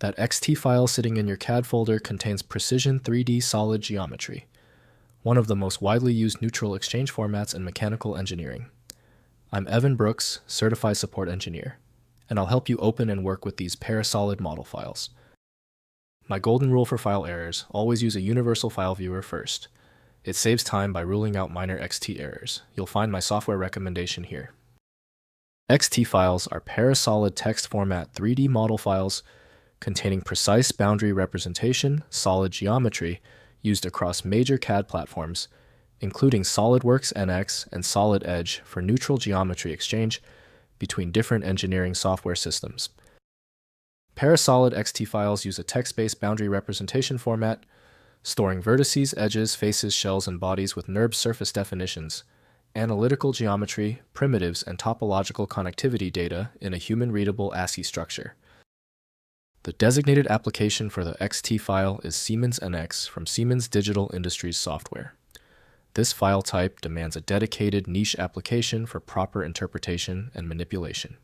That XT file sitting in your CAD folder contains precision 3D solid geometry, one of the most widely used neutral exchange formats in mechanical engineering. I'm Evan Brooks, Certified Support Engineer, and I'll help you open and work with these Parasolid model files. My golden rule for file errors: always use a universal file viewer first. It saves time by ruling out minor XT errors. You'll find my software recommendation here. XT files are Parasolid text format 3D model files containing precise boundary representation, solid geometry, used across major CAD platforms, including SolidWorks NX and Solid Edge for neutral geometry exchange between different engineering software systems. Parasolid XT files use a text-based boundary representation format, storing vertices, edges, faces, shells, and bodies with NURBS surface definitions, analytical geometry, primitives, and topological connectivity data in a human-readable ASCII structure. The designated application for the XT file is Siemens NX from Siemens Digital Industries Software. This file type demands a dedicated niche application for proper interpretation and manipulation.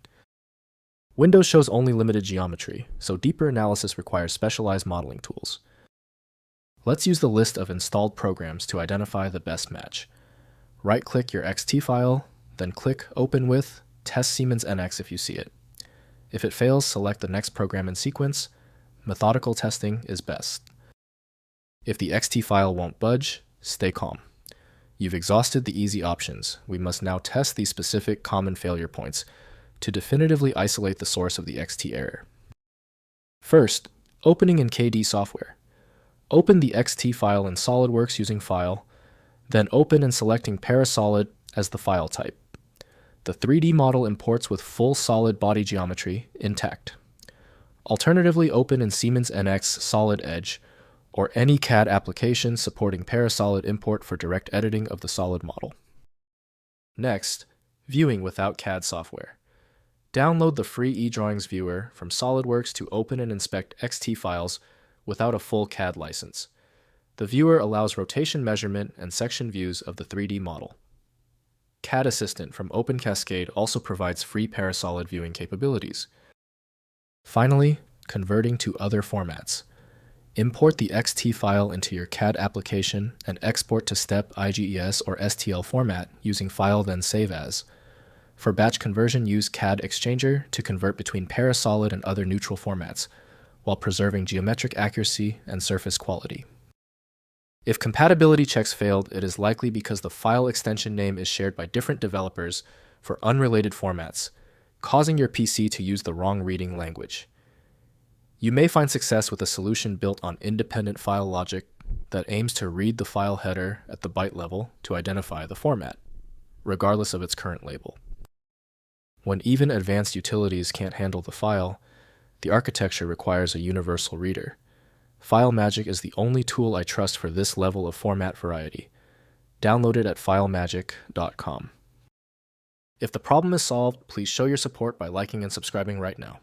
Windows shows only limited geometry, so deeper analysis requires specialized modeling tools. Let's use the list of installed programs to identify the best match. Right-click your XT file, then click Open with Test Siemens NX if you see it. If it fails, select the next program in sequence. Methodical testing is best. If the XT file won't budge, stay calm. You've exhausted the easy options. We must now test these specific common failure points to definitively isolate the source of the XT error. First, opening in CAD Software. Open the XT file in SolidWorks using File, then open and selecting Parasolid as the file type. The 3D model imports with full solid body geometry intact. Alternatively, open in Siemens NX Solid Edge or any CAD application supporting Parasolid import for direct editing of the solid model. Next, viewing without CAD software. Download the free eDrawings viewer from SolidWorks to open and inspect XT files without a full CAD license. The viewer allows rotation measurement and section views of the 3D model. CAD Assistant from OpenCascade also provides free Parasolid viewing capabilities. Finally, converting to other formats. Import the XT file into your CAD application and export to STEP, IGES, or STL format using File then Save As. For batch conversion, use CAD Exchanger to convert between Parasolid and other neutral formats, while preserving geometric accuracy and surface quality. If compatibility checks failed, it is likely because the file extension name is shared by different developers for unrelated formats, causing your PC to use the wrong reading language. You may find success with a solution built on independent file logic that aims to read the file header at the byte level to identify the format, regardless of its current label. When even advanced utilities can't handle the file, the architecture requires a universal reader. FileMagick is the only tool I trust for this level of format variety. Download it at filemagick.com. If the problem is solved, please show your support by liking and subscribing right now.